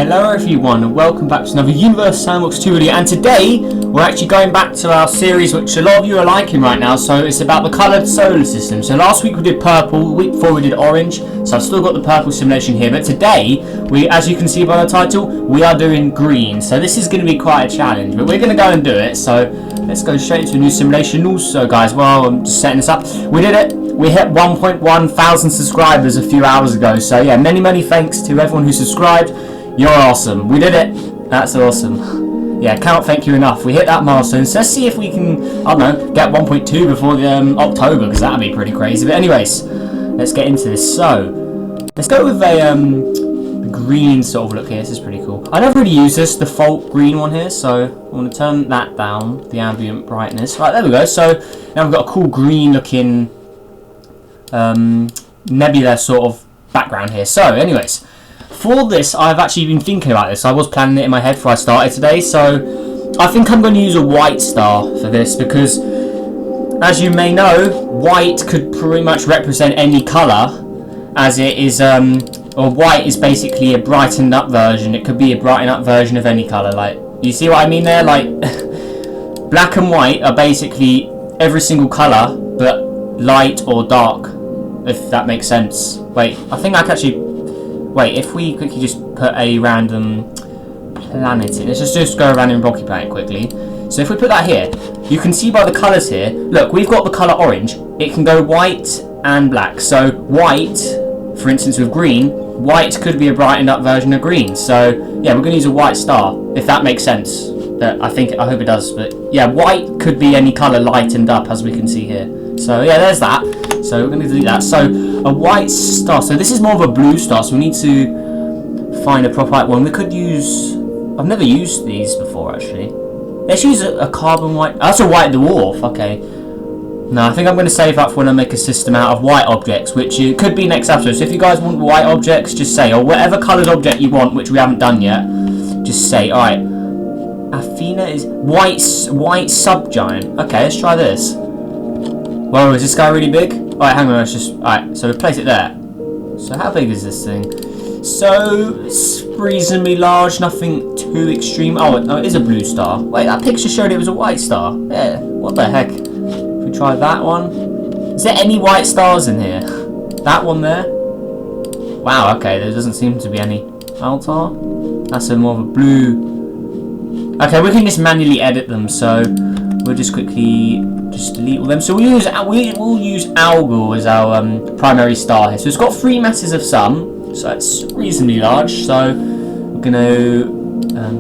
Hello everyone and welcome back to another Universe Sandbox 2 video, and today we're actually going back to our series which a lot of you are liking right now. So it's about the coloured solar system. So last week we did purple, the week before we did orange, so I've still got the purple simulation here, but today we, as you can see by the title, we are doing green. So this is going to be quite a challenge, but we're going to go and do it. So let's go straight into a new simulation. Also guys, while I'm just setting this up, we did it. We hit 1.1 thousand subscribers a few hours ago, so yeah, many thanks to everyone who subscribed. You're awesome. We did it. That's awesome. Yeah, can't thank you enough. We hit that milestone, so let's see if we can, I don't know, get 1.2 before the October, because that'd be pretty crazy. But anyways, let's get into this. So let's go with a green sort of look here. This is pretty cool. I never really use this default green one here, so I want to turn that down, the ambient brightness. Right, there we go. So now we've got a cool green looking nebula sort of background here. So anyways, for this I've actually been thinking about this. I was planning it in my head before I started today, so I think I'm going to use a white star for this, because as you may know, white could pretty much represent any colour, as it is or white is basically a brightened up version. It could be a brightened up version of any colour. Like, you see what I mean there? Like black and white are basically every single colour but light or dark, if that makes sense. Wait, I think I can actually, wait, if we quickly just put a random planet in, let's just go around and rocky planet quickly. So if we put that here, you can see by the colours here, look, we've got the colour orange. It can go white and black. So white, for instance with green, white could be a brightened up version of green. So yeah, we're going to use a white star, if that makes sense. I hope it does, but yeah, white could be any colour lightened up, as we can see here. So yeah, there's that. So we're going to delete that. So a white star. So this is more of a blue star, so we need to find a proper white one. We could use, I've never used these before actually. Let's use a carbon white. That's a white dwarf. Okay. No, I think I'm going to save that for when I make a system out of white objects, which could be next episode. So if you guys want white objects, just say, or whatever coloured object you want, which we haven't done yet, just say. Alright, Athena is white subgiant. Okay, let's try this. Whoa, is this guy really big? Alright, hang on, let's just, alright, so we place it there. So how big is this thing? So, it's reasonably large, nothing too extreme. Oh, it is a blue star. Wait, that picture showed it was a white star. Yeah, what the heck? If we try that one. Is there any white stars in here? That one there? Wow, okay, there doesn't seem to be any. Altar? That's more of a blue. Okay, we can just manually edit them, so we'll just quickly just delete all them. So we'll use Algol as our primary star here. So it's got 3 masses of sun, so it's reasonably large. So we're gonna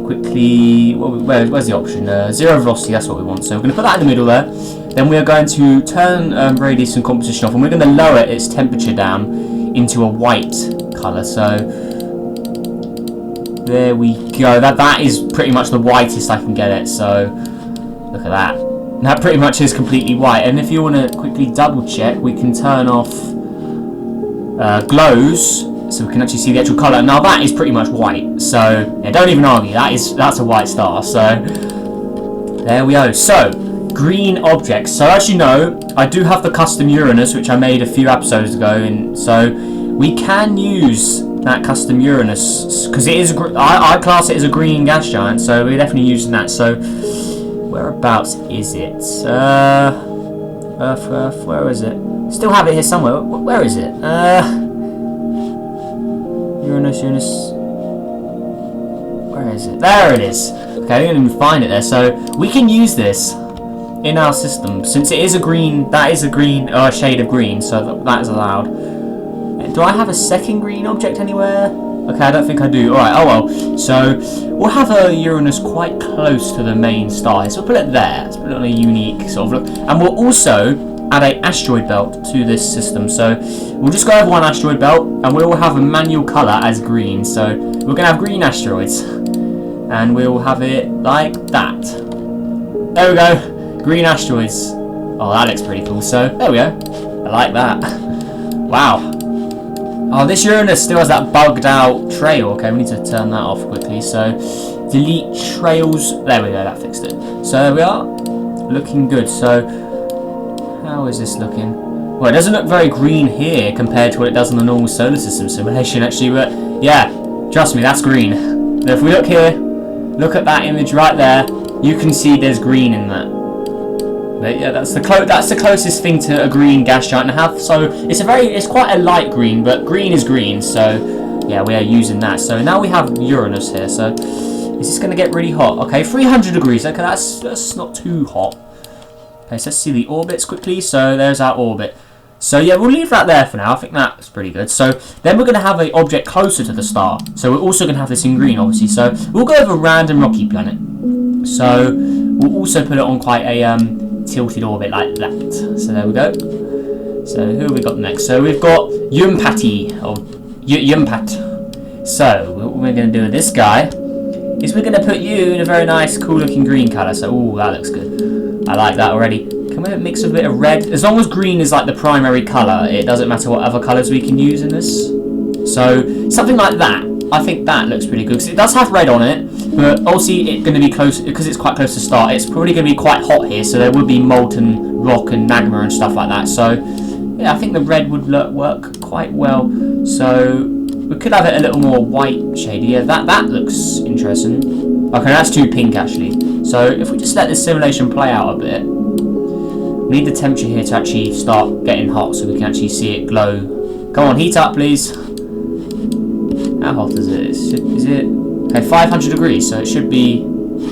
quickly, where's the option? 0 velocity, that's what we want. So we're gonna put that in the middle there. Then we are going to turn radius and composition off, and we're going to lower its temperature down into a white colour. So there we go. That is pretty much the whitest I can get it. So look at that. That pretty much is completely white. And if you want to quickly double check, we can turn off glows, so we can actually see the actual colour. Now that is pretty much white. So yeah, don't even argue. That's a white star. So there we go. So green objects. So as you know, I do have the custom Uranus, which I made a few episodes ago, and so we can use that custom Uranus because it is. I class it as a green gas giant, so we're definitely using that. So whereabouts is it? Earth, where is it? Still have it here somewhere. Where is it? Uranus. Where is it? There it is. Okay, I didn't even find it there. So we can use this in our system, since it is a green. That is a green, or a shade of green, so that is allowed. Do I have a second green object anywhere? Okay, I don't think I do. Alright, oh well. So we'll have a Uranus quite close to the main star. So we'll put it there. Let's put it on a unique sort of look. And we'll also add an asteroid belt to this system. So we'll just go over one asteroid belt, and we'll have a manual colour as green. So we're going to have green asteroids. And we'll have it like that. There we go. Green asteroids. Oh, that looks pretty cool. So there we go. I like that. Wow. Oh, this Uranus still has that bugged out trail. Okay, we need to turn that off quickly. So delete trails. There we go, that fixed it. So there we are. Looking good. So how is this looking? Well, it doesn't look very green here compared to what it does on the normal solar system simulation actually, but yeah, trust me, that's green. Now if we look here, look at that image right there, you can see there's green in that. But yeah, that's the closest thing to a green gas giant to have. So it's quite a light green, but green is green. So yeah, we are using that. So now we have Uranus here. So is this going to get really hot? Okay, 300 degrees. Okay, that's not too hot. Okay, so let's see the orbits quickly. So there's our orbit. So yeah, we'll leave that there for now. I think that's pretty good. So then we're going to have an object closer to the star. So we're also going to have this in green, obviously. So we'll go over a random rocky planet. So we'll also put it on quite a tilted orbit like that. So there we go. So who have we got next? So we've got Yumpati or Yumpat. So what we're going to do with this guy is we're going to put you in a very nice, cool-looking green colour. So ooh, that looks good. I like that already. Can we mix a bit of red? As long as green is like the primary colour, it doesn't matter what other colours we can use in this. So something like that. I think that looks pretty good because it does have red on it, but obviously it's going to be close because it's quite close to start. It's probably going to be quite hot here, so there would be molten rock and magma and stuff like that. So yeah, I think the red would work quite well. So we could have it a little more white shady. Yeah, that looks interesting. Okay, that's too pink actually. So if we just let this simulation play out a bit, we need the temperature here to actually start getting hot so we can actually see it glow. Come on, heat up please. How hot is it? Is it? Okay, 500 degrees, so it should be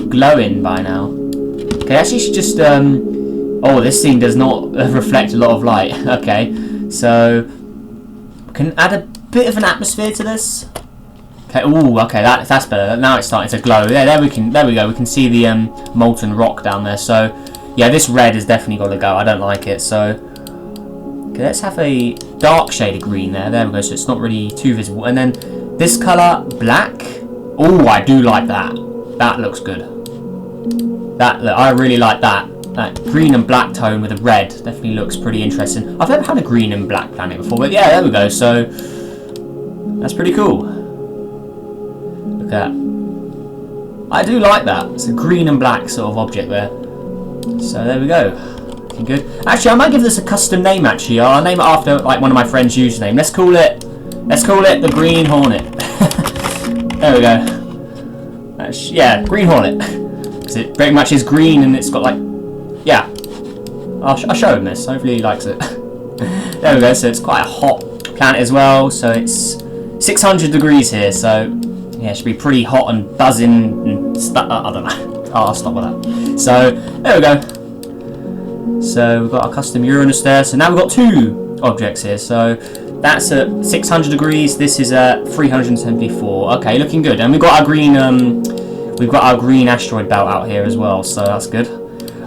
glowing by now. Okay, actually should just oh, this thing does not reflect a lot of light. Okay, so we can add a bit of an atmosphere to this. Okay, ooh, okay, that's better. Now it's starting to glow. Yeah, there we go. We can see the molten rock down there. So yeah, this red has definitely got to go. I don't like it. So okay, let's have a dark shade of green there. There we go. So it's not really too visible. And then this colour, black. Oh, I do like that. That looks good. I really like that. That green and black tone with a red definitely looks pretty interesting. I've never had a green and black planet before, but yeah, there we go. So that's pretty cool. Look at that. I do like that. It's a green and black sort of object there. So there we go. Looking good. Actually, I might give this a custom name. Actually, I'll name it after like one of my friends' username. Let's call it the Green Hornet. There we go. Yeah, Green Hornet. Because it very much is green and it's got like, yeah. I'll show him this. Hopefully he likes it. There we go. So it's quite a hot planet as well. So it's 600 degrees here. So yeah, it should be pretty hot and buzzing and stuff. I don't know. I'll stop with that. So there we go. So we've got our custom Uranus there. So now we've got two objects here. So that's at 600 degrees. This is at 374. Okay, looking good. And we've got our green asteroid belt out here as well. So that's good.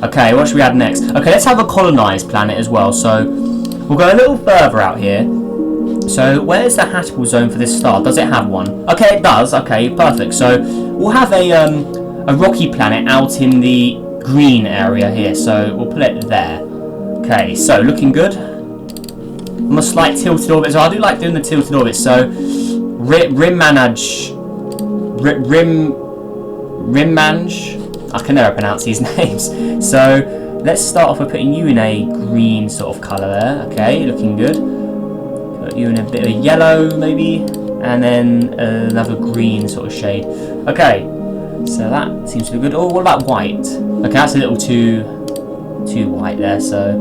Okay, what should we add next? Okay, let's have a colonized planet as well. So we'll go a little further out here. So where's the habitable zone for this star? Does it have one? Okay, it does. Okay, perfect. So we'll have a rocky planet out in the green area here. So we'll put it there. Okay, so looking good. On a slight tilted orbit. So I do like doing the tilted orbit. So Rimmanj. I can never pronounce these names. So let's start off with putting you in a green sort of colour there. Okay, looking good. Put you in a bit of yellow maybe, and then another green sort of shade. Okay, so that seems to be good. Oh, what about white? Okay, that's a little too white there. So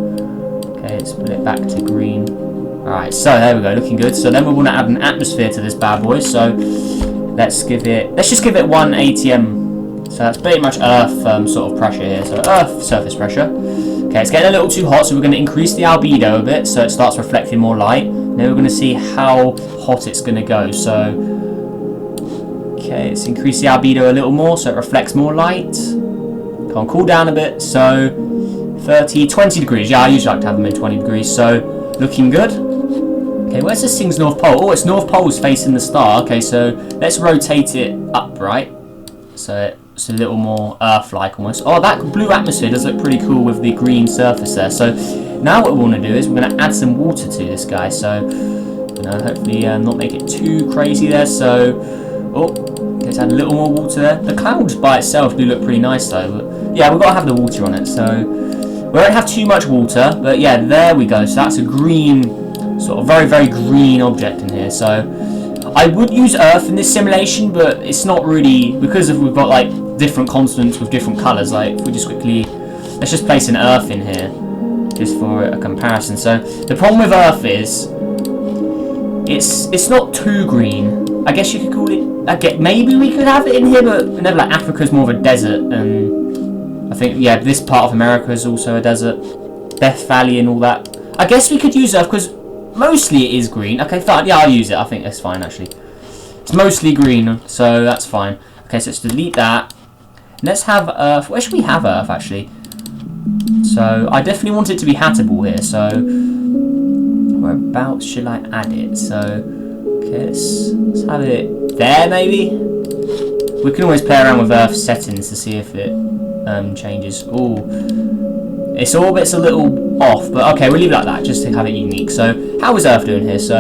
okay, let's put it back to green. Alright, so there we go, looking good. So then we want to add an atmosphere to this bad boy. So let's just give it 1 ATM. So that's pretty much Earth sort of pressure here. So Earth surface pressure. Okay, it's getting a little too hot, so we're going to increase the albedo a bit so it starts reflecting more light. Then we're going to see how hot it's going to go. So okay, let's increase the albedo a little more so it reflects more light. Come on, cool down a bit. So 20 degrees. Yeah, I usually like to have them in 20 degrees. So looking good. Okay, where's this thing's North Pole? Oh, its North Pole's facing the star. Okay, so let's rotate it upright. So it's a little more Earth-like almost. Oh, that blue atmosphere does look pretty cool with the green surface there. So now what we want to do is we're going to add some water to this guy. So, you know, hopefully not make it too crazy there. So, oh, let's add a little more water there. The clouds by itself do look pretty nice though. But yeah, we've got to have the water on it. So we won't have too much water. But yeah, there we go. So that's a green, sort of very, very green object in here. So I would use Earth in this simulation, but it's not really, because we've got like different continents with different colours. Like, if we just quickly, let's just place an Earth in here, just for a comparison. So the problem with Earth is, it's not too green. I guess you could call it. Maybe we could have it in here, but never. Like, Africa's more of a desert, and I think, yeah, this part of America is also a desert. Death Valley and all that. I guess we could use Earth because mostly it is green. Okay, fine. Yeah, I'll use it. I think that's fine, actually. It's mostly green, so that's fine. Okay, so let's delete that. Let's have Earth. Where should we have Earth, actually? So I definitely want it to be habitable here. So whereabouts should I add it? So okay, let's have it there, maybe. We can always play around with Earth settings to see if it changes. Ooh. Its orbit's a little off, but okay, we'll leave it like that, just to have it unique. So, how is Earth doing here? So,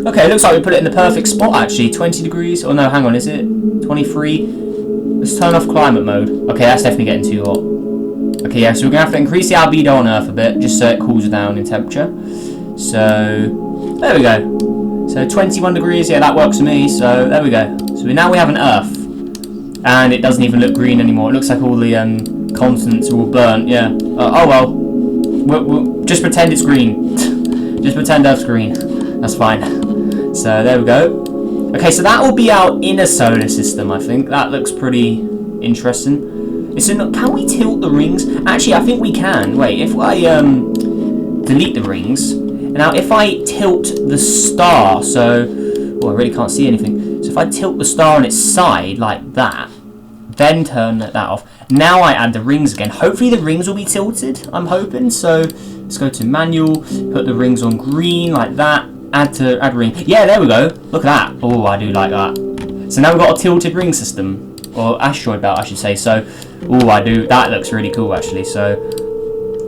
okay, it looks like we put it in the perfect spot, actually. 20 degrees. Oh, no, hang on, is it 23? Let's turn off climate mode. Okay, that's definitely getting too hot. Okay, yeah, so we're going to have to increase the albedo on Earth a bit, just so it cools down in temperature. So, there we go. So, 21 degrees, yeah, that works for me. So, there we go. So, now we have an Earth. And it doesn't even look green anymore. It looks like all the continents are all burnt, yeah. Oh well. We'll just pretend it's green. Just pretend Earth's green. That's fine. So there we go. Okay, so that will be our inner solar system, I think. That looks pretty interesting. Can we tilt the rings? Actually, I think we can. Wait, if I delete the rings. Now, if I tilt the star, so... Oh, I really can't see anything. So if I tilt the star on its side, like that, then turn that off. Now I add the rings again. Hopefully the rings will be tilted, I'm hoping. So let's go to manual, put the rings on green like that, add ring. Yeah, there we go. Look at that. Oh, I do like that. So now we've got a tilted ring system, or asteroid belt, I should say. So, oh, I do. That looks really cool, actually. So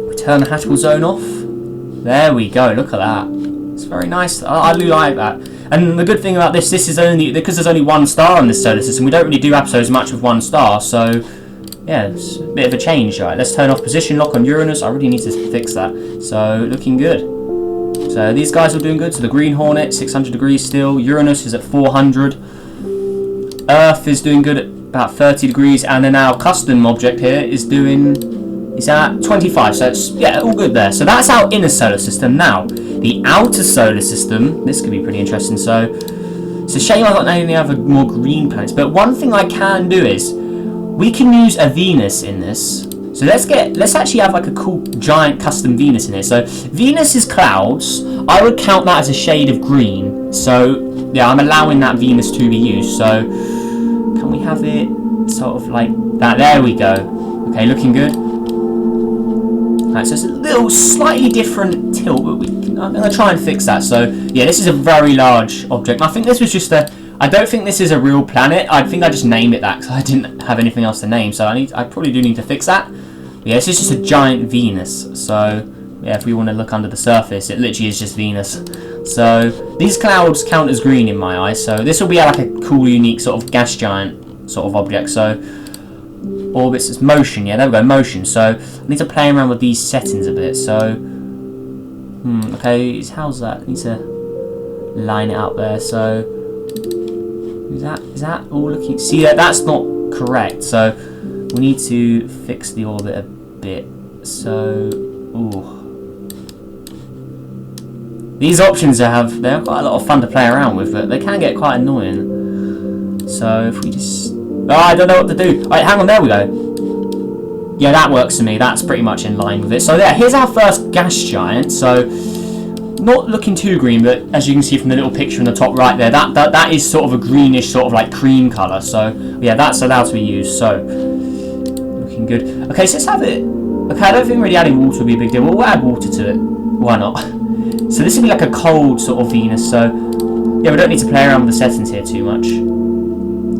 we turn the habitable zone off. There we go. Look at that. It's very nice. I do like that. And the good thing about this is only because there's only one star on this solar system. We don't really do episodes much with one star, so yeah, it's a bit of a change. Right, let's turn off position lock on Uranus. I really need to fix that. So looking good. So these guys are doing good. So the Green Hornet, 600 degrees still. Uranus is at 400. Earth is doing good at about 30 degrees, and then our custom object here is at 25. So it's, yeah, all good there. So that's our inner solar system. Now the outer solar system, this could be pretty interesting. So it's a shame I don't know any other more green planets, but one thing I can do is we can use a Venus in this. So let's actually have like a cool giant custom Venus in here. So Venus is clouds. I would count that as a shade of green. So yeah, I'm allowing that Venus to be used. So can we have it sort of like that? There we go. Okay, looking good. Right, so it's a little slightly different tilt, but I'm going to try and fix that. So yeah, this is a very large object. I think this was just I don't think this is a real planet. I think I just named it that because I didn't have anything else to name. So I probably do need to fix that. But yeah, this is just a giant Venus. So yeah, if we want to look under the surface, it literally is just Venus. So these clouds count as green in my eyes. So this will be like a cool, unique sort of gas giant sort of object. So orbits is motion. Yeah, there we go, motion. So I need to play around with these settings a bit. So okay, how's that? I need to line it up there. So is that all looking? See, that's not correct. So we need to fix the orbit a bit. So these options they're quite a lot of fun to play around with, but they can get quite annoying. So if we just I don't know what to do. Alright, hang on, there we go. Yeah, that works for me. That's pretty much in line with it. So yeah, here's our first gas giant. So not looking too green, but as you can see from the little picture in the top right there, that is sort of a greenish, sort of like cream colour. So yeah, that's allowed to be used. So looking good. Okay, so let's have it. Okay, I don't think really adding water would be a big deal. We'll add water to it. Why not? So this would be like a cold sort of Venus. So yeah, we don't need to play around with the settings here too much.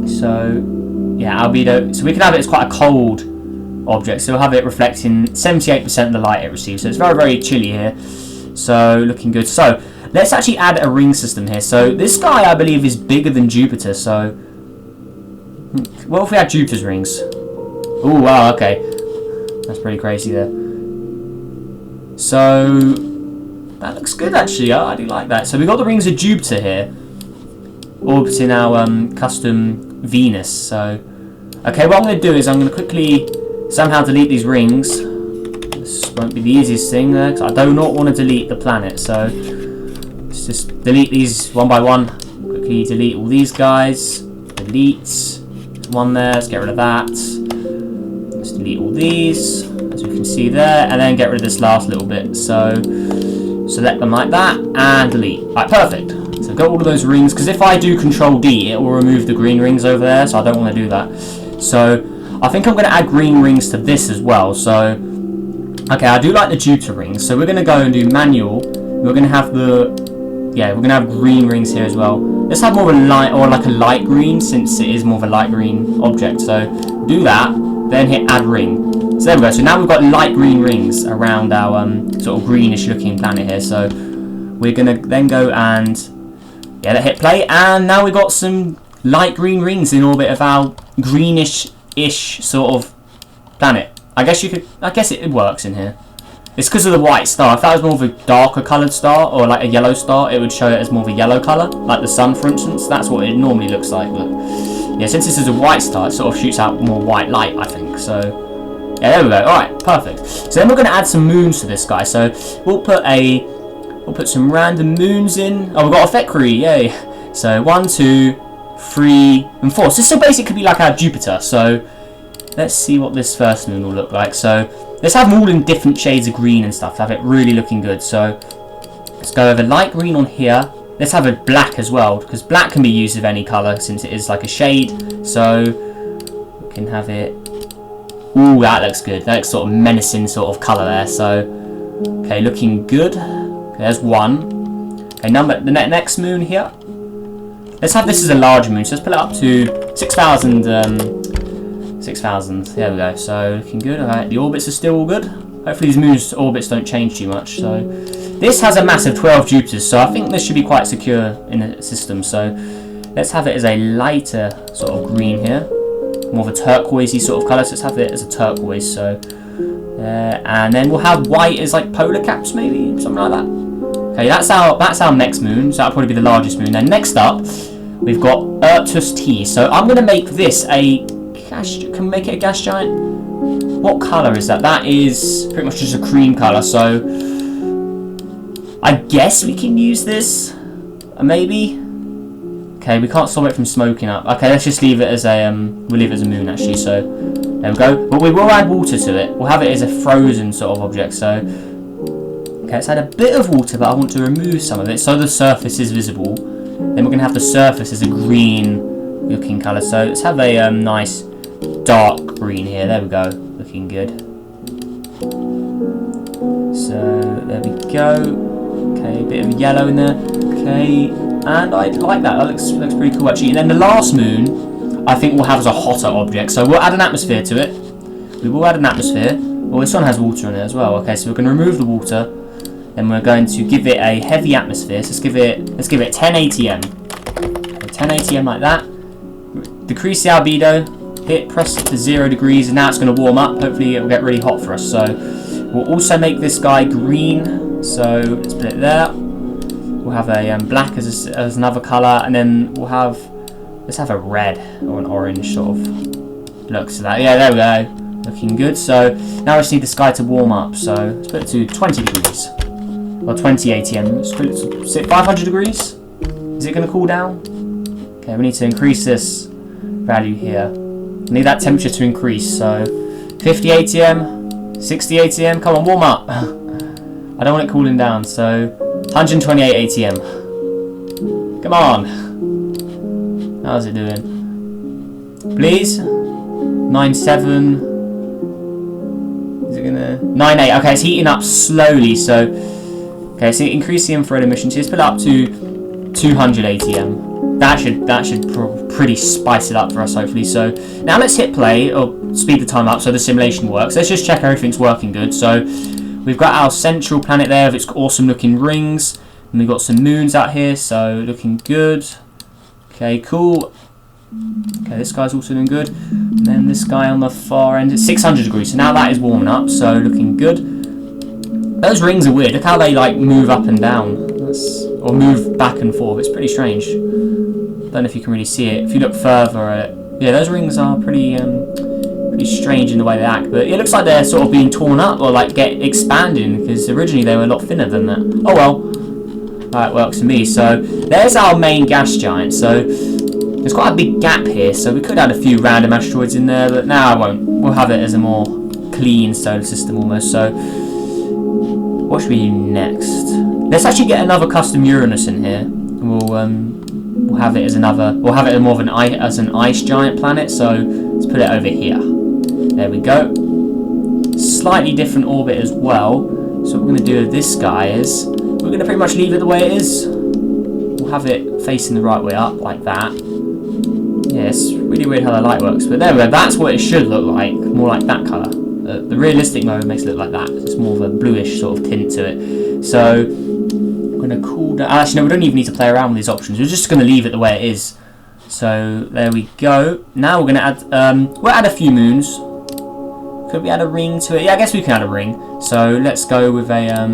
So yeah, albedo. So we can have it as quite a cold object. So we'll have it reflecting 78% of the light it receives. So it's very, very chilly here. So looking good. So let's actually add a ring system here. So this guy, I believe, is bigger than Jupiter. So what if we had Jupiter's rings? Oh wow, okay, that's pretty crazy there. So that looks good actually. I do like that. So we got the rings of Jupiter here. orbiting our custom Venus. So, okay, what I'm going to do is I'm going to quickly somehow delete these rings. This won't be the easiest thing there, because I do not want to delete the planet. So, let's just delete these one by one. Quickly delete all these guys. Delete. There's one there. Let's get rid of that. Let's delete all these, as we can see there, and then get rid of this last little bit. So, select them like that and delete. Right, perfect. So got all of those rings, because if I do Control D, it will remove the green rings over there, so I don't want to do that. So I think I'm going to add green rings to this as well. So, okay, I do like the Jupiter rings, so we're going to go and do manual. We're going to have we're going to have green rings here as well. Let's have more of a light, or like a light green, since it is more of a light green object. So do that, then hit add ring. So there we go. So now we've got light green rings around our sort of greenish looking planet here. So we're going to then go and hit play, and now we've got some light green rings in orbit of our greenish-ish sort of planet. I guess it works in here. It's because of the white star. If that was more of a darker coloured star, or like a yellow star, it would show it as more of a yellow colour, like the sun, for instance. That's what it normally looks like. But yeah, since this is a white star, it sort of shoots out more white light, I think. So yeah, there we go. All right, perfect. So then we're going to add some moons to this guy. So we'll put some random moons in. Oh, we've got a Theckery, yay! So 1, 2, 3, and 4. So this will basically be like our Jupiter. So let's see what this first moon will look like. So let's have them all in different shades of green and stuff to have it really looking good. So let's go over light green on here. Let's have a black as well, because black can be used of any colour since it is like a shade. So we can have it. Ooh, that looks good. That looks sort of menacing sort of colour there. So okay, looking good. Okay, there's one. Okay, the next moon here. Let's have this as a larger moon. So let's put it up to 6,000. 6,000. There we go. So looking good. Alright, the orbits are still all good. Hopefully these moons' orbits don't change too much. So this has a massive 12 Jupiters. So I think this should be quite secure in the system. So let's have it as a lighter sort of green here, more of a turquoisey sort of colour. So let's have it as a turquoise. So and then we'll have white as like polar caps, maybe something like that. Okay, that's our next moon. So that'll probably be the largest moon. Then next up, we've got Ertus T. So I'm going to make this a gas. Can we make it a gas giant? What colour is that? That is pretty much just a cream colour. So I guess we can use this. Maybe. Okay, we can't stop it from smoking up. Okay, let's just leave it as a we'll leave it as a moon actually. So there we go. But we will add water to it. We'll have it as a frozen sort of object. So okay, let's add a bit of water, but I want to remove some of it so the surface is visible. Then we're going to have the surface as a green looking colour. So let's have a nice dark green here. There we go. Looking good. So there we go. Okay, a bit of yellow in there. Okay, and I like that. That looks pretty cool actually. And then the last moon, I think we'll have as a hotter object. So we'll add an atmosphere to it. We will add an atmosphere. Well, this one has water in it as well. Okay, so we're going to remove the water. Then we're going to give it a heavy atmosphere. So let's give it 10 ATM. Okay, 10 ATM like that. Decrease the albedo. Press it to 0 degrees, and now it's going to warm up. Hopefully it will get really hot for us. So we'll also make this guy green. So let's put it there. We'll have a black as another colour, and then let's have a red or an orange sort of look to that. Yeah, there we go. Looking good. So now we just need the sky to warm up. So let's put it to 20 degrees. Or 20 ATM. Let's put it to 500 degrees. Is it going to cool down? Okay, we need to increase this value here. I need that temperature to increase. So 50 ATM, 60 ATM. Come on, warm up. I don't want it cooling down. So 128 ATM. Come on. How's it doing? Please? 97. Is it gonna 98? Okay, it's heating up slowly. So okay, so increase the infrared emission. So let's put it up to 200 ATM. That should pretty spice it up for us, hopefully. So now let's hit play or speed the time up so the simulation works. Let's just check everything's working good. So we've got our central planet there with its awesome looking rings, and we've got some moons out here. So looking good. Okay, cool. Okay, this guy's also doing good. And then this guy on the far end, it's 600 degrees. So now that is warming up. So looking good. Those rings are weird. Look how they like move up and down, or move back and forth. It's pretty strange. don't know if you can really see it. If you look further at it, yeah, those rings are pretty strange in the way they act. But it looks like they're sort of being torn up or like expanding, because originally they were a lot thinner than that. Oh well, that works for me. So there's our main gas giant. So there's quite a big gap here. So we could add a few random asteroids in there, but now I won't. We'll have it as a more clean solar system almost. So what should we do next? Let's actually get another custom Uranus in here. We'll have it as another. We'll have it more of an ice giant planet. So let's put it over here. There we go. Slightly different orbit as well. So what we're going to do with this guy is we're going to pretty much leave it the way it is. We'll have it facing the right way up like that. Yeah, it's really weird how the light works, but there we go. That's what it should look like. More like that colour. The realistic mode makes it look like that. It's more of a bluish sort of tint to it. So I'm going to cool down. Actually, no, we don't even need to play around with these options. We're just going to leave it the way it is. So there we go. Now we're going to add. We'll add a few moons. Could we add a ring to it? Yeah, I guess we can add a ring. So let's go with a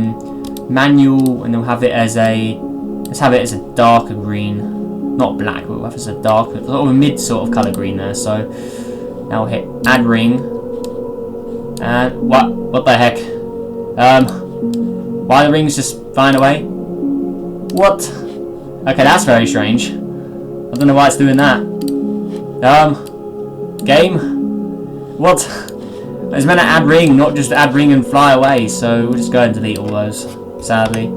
manual, and we'll have it as a. Let's have it as a darker green, not black. But we'll have it as a darker, sort of a mid sort of color green there. So now we'll hit add ring. And what the heck? Why are the rings just flying away? What? Okay, that's very strange. I don't know why it's doing that. Game? What? It's meant to add ring, not just add ring and fly away, so we'll just go and delete all those, sadly.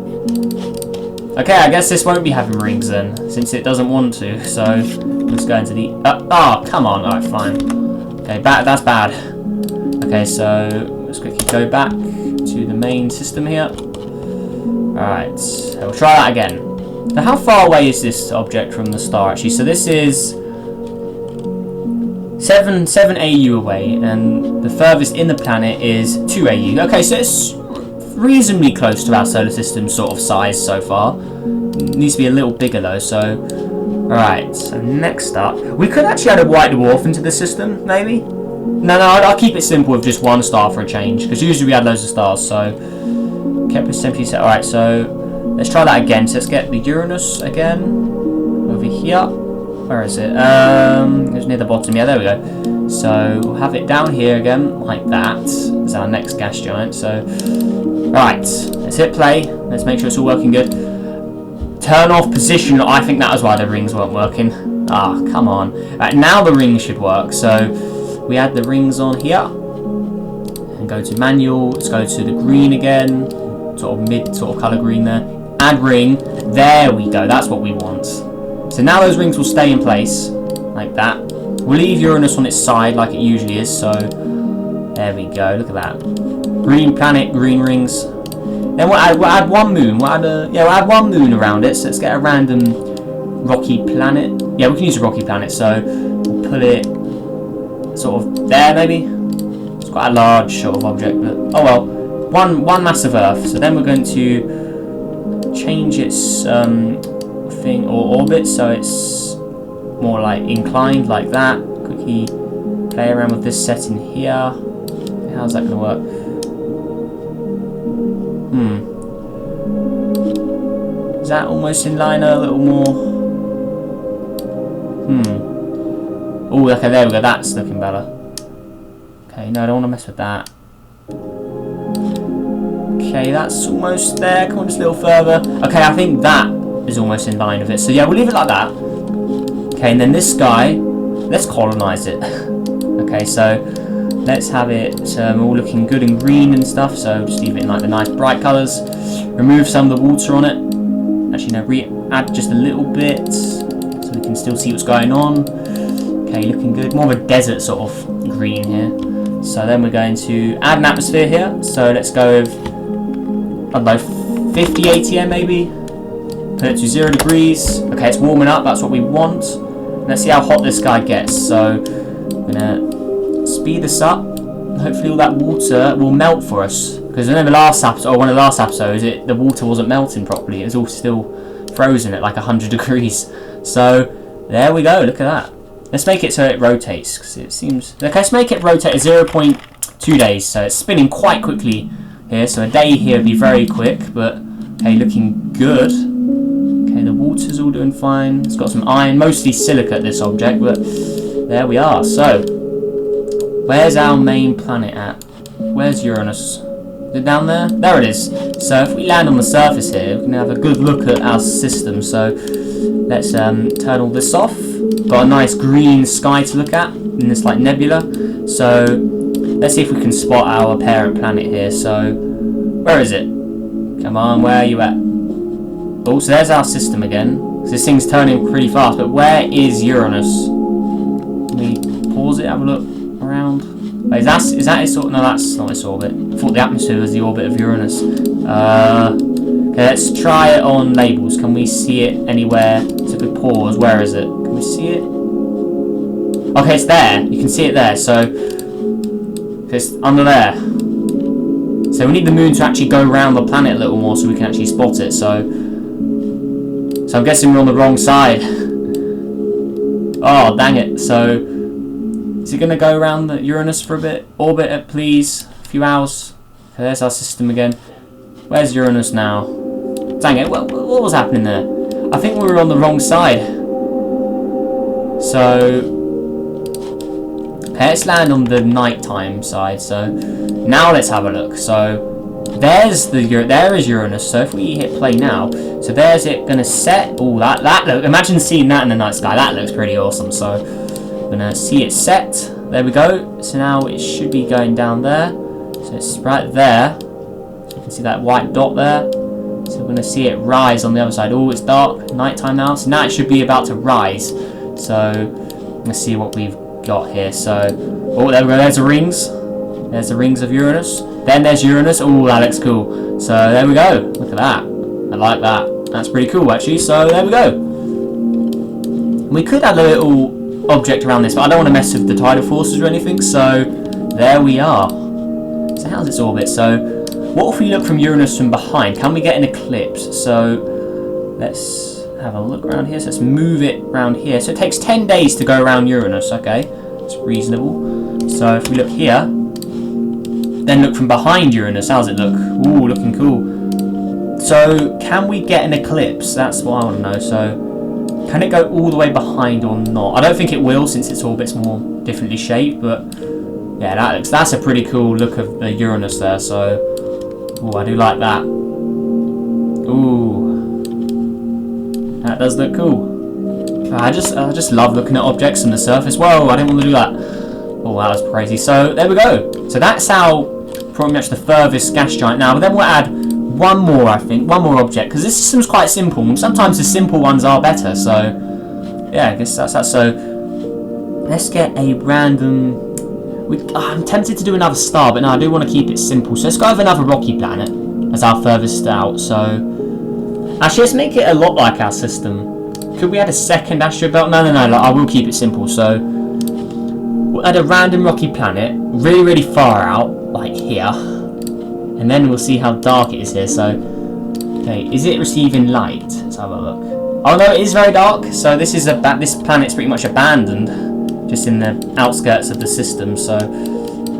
Okay, I guess this won't be having rings then, since it doesn't want to, so let's go and delete. Oh, come on, alright, fine. Okay, that's bad. Okay, so let's quickly go back to the main system here. Alright, so we'll try that again. Now, how far away is this object from the star actually? So this is 7 AU away, and the furthest in the planet is 2 AU. Okay, so it's reasonably close to our solar system sort of size so far. It needs to be a little bigger though, so... Alright, so next up... We could actually add a white dwarf into the system, maybe? No, I'll keep it simple with just one star for a change, because usually we add loads of stars, so... Kepler simply set. Alright, so... Let's try that again. So let's get the Uranus again. Over here. Where is it? It's near the bottom. Yeah, there we go. So we'll have it down here again, like that. It's our next gas giant. So, right, let's hit play. Let's make sure it's all working good. Turn off position. I think that was why the rings weren't working. Ah, come on. Right, now the rings should work. So we add the rings on here and go to manual. Let's go to the green again, sort of mid sort of color green there. Add ring. There we go. That's what we want. So now those rings will stay in place, like that. We'll leave Uranus on its side like it usually is, so there we go, look at that. Green planet, green rings. Then we'll add one moon. We'll add one moon around it, so let's get a random rocky planet. Yeah, we can use a rocky planet, so we'll put it sort of there maybe. It's quite a large sort of object, but oh well. One massive Earth, so then we're going to change its thing or orbit so it's more like inclined like that. Quickly play around with this setting here. How's that going to work? Is that almost in line a little more? Oh, okay, there we go. That's looking better. Okay, no, I don't want to mess with that. Okay, that's almost there. Come on, just a little further. Okay, I think that is almost in line with it. So yeah, we'll leave it like that. Okay, and then this guy, let's colonize it. Okay, so let's have it all looking good and green and stuff. So just leave it in like the nice bright colours. Remove some of the water on it. Actually, no, re-add just a little bit so we can still see what's going on. Okay, looking good. More of a desert sort of green here. So then we're going to add an atmosphere here. So let's go with, I don't know, 50 ATM maybe. Put it to 0 degrees. Okay, it's warming up. That's what we want. Let's see how hot this guy gets. So I'm gonna speed this up. Hopefully all that water will melt for us. Because in the last episode, or one of the last episodes, the water wasn't melting properly. It was all still frozen at like 100 degrees. So there we go. Look at that. Let's make it so it rotates, because it seems... Okay, let's make it rotate at 0.2 days. So it's spinning quite quickly here. So a day here would be very quick, but okay, looking good. Okay, the Water's all doing fine. It's got some iron, mostly silicate, this object, but there we are. So, where's our main planet at? Where's Uranus? Is it down there? There it is. So if we land on the surface here, we can have a good look at our system. So let's turn all this off. Got a nice green sky to look at in this like nebula. So let's see if we can spot our parent planet here. So where is it? Come on, where are you at? Oh, so there's our system again. So this thing's turning pretty fast, but where is Uranus? Can we pause it, have a look around? Wait, is that its orbit? No, that's not its orbit. I thought the atmosphere was the orbit of Uranus. Okay, let's try it on labels. Can we see it anywhere? So if we pause, where is it? Can we see it? Okay, it's there. You can see it there. So it's under there. So we need the moon to actually go around the planet a little more so we can actually spot it. So I'm guessing we're on the wrong side. Oh, dang it. So is it going to go around the Uranus for a bit? Orbit it, please. A few hours. Okay, there's our system again. Where's Uranus now? Dang it, what was happening there? I think we were on the wrong side. So, okay, let's land on the nighttime side. So, now let's have a look. So, there is Uranus. So if we hit play now, so there's it going to set. Oh, that look. Imagine seeing that in the night sky. That looks pretty awesome. So, gonna see it set. There we go. So now it should be going down there. So it's right there. So you can see that white dot there. So we're gonna see it rise on the other side. Oh, it's dark. Nighttime now. So now it should be about to rise. So let's see what we've got here. So oh, there we go. There's the rings. There's the rings of Uranus. Then there's Uranus. Oh, that looks cool. So there we go. Look at that. I like that. That's pretty cool actually. So there we go. We could add a little object around this, but I don't want to mess with the tidal forces or anything, so there we are. So how's its orbit? So what if we look from Uranus from behind? Can we get an eclipse? So let's have a look around here. So let's move it around here. So it takes 10 days to go around Uranus. Okay, that's reasonable. So if we look here, then look from behind Uranus, how's it look? Ooh, looking cool. So can we get an eclipse? That's what I want to know. So can it go all the way behind or not? I don't think it will, since its orbit's more differently shaped, but yeah, that's a pretty cool look of the Uranus there. So, oh, I do like that. Ooh, that does look cool. I just love looking at objects on the surface. Whoa, I didn't want to do that. Oh, that was crazy. So there we go. So that's our pretty much the furthest gas giant now. But then we'll add one more, I think, one more object, because this system's quite simple, and sometimes the simple ones are better. So yeah, I guess that's that. So let's get a random. I'm tempted to do another star, but no, I do want to keep it simple. So let's go with another rocky planet as our furthest out. So actually, let's make it a lot like our system. Could we add a second asteroid belt? No, I will keep it simple. So we'll add a random rocky planet, really far out, like here. And then we'll see how dark it is here. So, okay, is it receiving light? Let's have a look. Oh no, it is very dark. So this planet's pretty much abandoned, just in the outskirts of the system. So,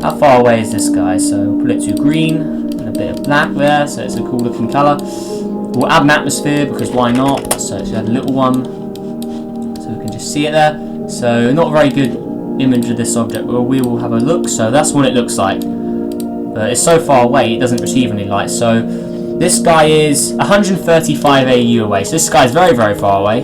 how far away is this guy? So we'll put it to green and a bit of black there. So it's a cool looking colour. We'll add an atmosphere because why not? So let's add a little one, so we can just see it there. So not a very good image of this object, but we will have a look. So that's what it looks like. But it's so far away, it doesn't receive any light. So this guy is 135 AU away. So this guy's very far away.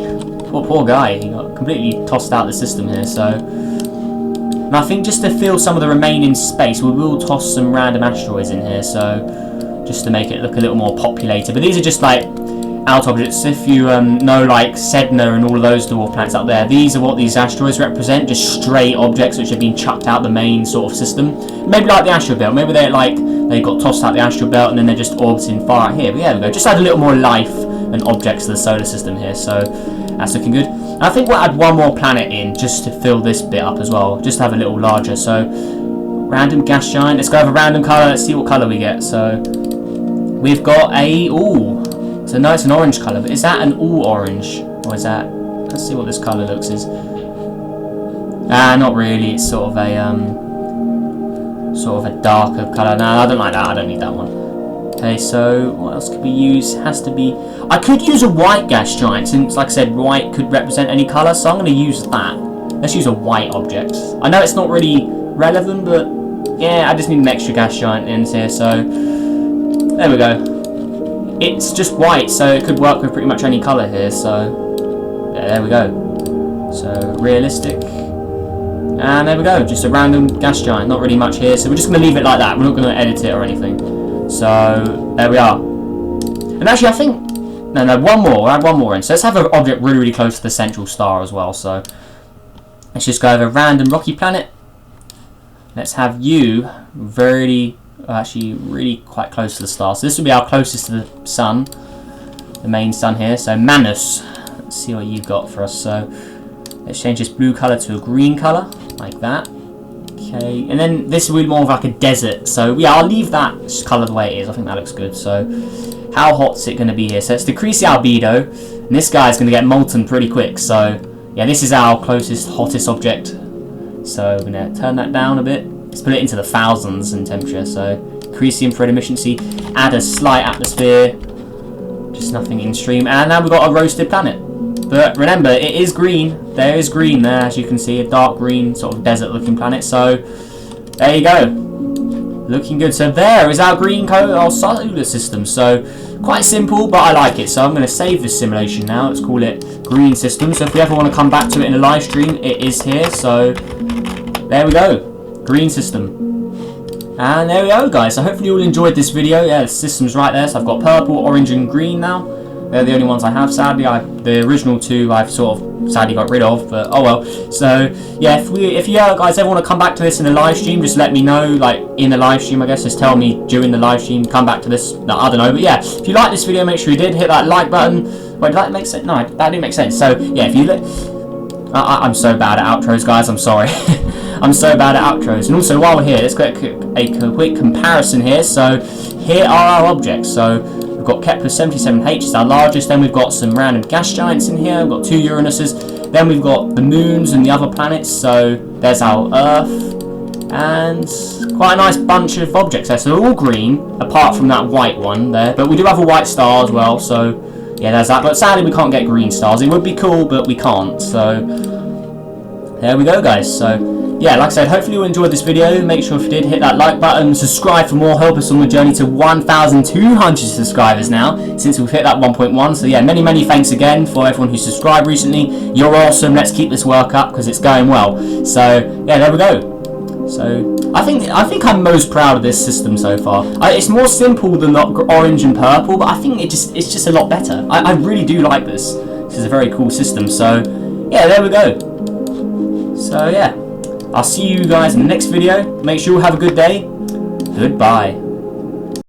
Poor guy, he got completely tossed out of the system here. So, and I think just to fill some of the remaining space, we will toss some random asteroids in here. So just to make it look a little more populated. But these are just like out objects. If you know, like Sedna and all of those dwarf planets out there, these are what these asteroids represent, just stray objects which have been chucked out the main sort of system. Maybe like the asteroid belt, maybe they got tossed out the asteroid belt and then they're just orbiting far out here. But yeah, there we go, just add a little more life and objects to the solar system here, so that's looking good. And I think we'll add one more planet in just to fill this bit up as well, just to have a little larger. So random gas giant, let's go with a random colour, let's see what colour we get. So we've got a, so no, it's an orange colour, but is that an all orange? Or is that, let's see what this colour looks is. Not really, it's sort of a darker colour. No, I don't like that, I don't need that one. Okay, so what else could we use? Has to be... I could use a white gas giant, since, like I said, white could represent any colour, so I'm going to use that. Let's use a white object. I know it's not really relevant, but yeah, I just need an extra gas giant in here, so there we go. It's just white, so it could work with pretty much any colour here, so yeah, there we go. So realistic. And there we go, just a random gas giant, not really much here, so we're just going to leave it like that. We're not going to edit it or anything. So there we are. And actually, I think one more. We'll add one more in. So let's have an object really, really close to the central star as well. So let's just go over random rocky planet. Let's have you really quite close to the star. So this will be our closest to the sun, the main sun here. So Manus. Let's see what you've got for us. So let's change this blue color to a green color, like that. Okay, and then this will be more of like a desert. So yeah, I'll leave that color the way it is. I think that looks good. So how hot's it going to be here? So let's decrease the albedo, and this guy's going to get molten pretty quick. So yeah, this is our closest, hottest object. So we're going to turn that down a bit. Let's put it into the thousands in temperature. So decrease the infrared efficiency, add a slight atmosphere, just nothing in stream, and now we've got a roasted planet. But remember, it is green. There is green there, as you can see, a dark green sort of desert-looking planet. So there you go, looking good. So there is our our solar system. So quite simple, but I like it. So I'm going to save this simulation now. Let's call it green system. So if we ever want to come back to it in a live stream, it is here. So there we go, green system. And there we go, guys. So hopefully you all enjoyed this video. Yeah, the system's right there. So I've got purple, orange, and green now. They're the only ones I have, sadly. The original two I've sort of sadly got rid of, but oh well. So yeah, if you guys ever want to come back to this in a live stream, just let me know, like in the live stream, I guess. Just tell me during the live stream, come back to this. No, I don't know, but yeah, if you like this video, make sure you did hit that like button. Wait, did that make sense? No, that didn't make sense. So yeah, if you I'm so bad at outros, guys. I'm sorry. I'm so bad at outros. And also, while we're here, let's get a quick comparison here. So here are our objects. So we've got Kepler 77H, is our largest. Then we've got some random gas giants in here. We've got 2 Uranuses. Then we've got the moons and the other planets. So there's our Earth. And quite a nice bunch of objects there. So they're all green, apart from that white one there. But we do have a white star as well. So yeah, there's that. But sadly, we can't get green stars. It would be cool, but we can't. So there we go, guys. So yeah, like I said, hopefully you enjoyed this video. Make sure if you did, hit that like button, subscribe for more, help us on the journey to 1,200 subscribers now, since we've hit that 1.1. So yeah, many thanks again for everyone who subscribed recently. You're awesome. Let's keep this work up because it's going well. So yeah, there we go. So I think I'm most proud of this system so far. It's more simple than the orange and purple, but I think it's just a lot better. I really do like this. This is a very cool system. So yeah, there we go. So yeah, I'll see you guys in the next video. Make sure you have a good day. Goodbye.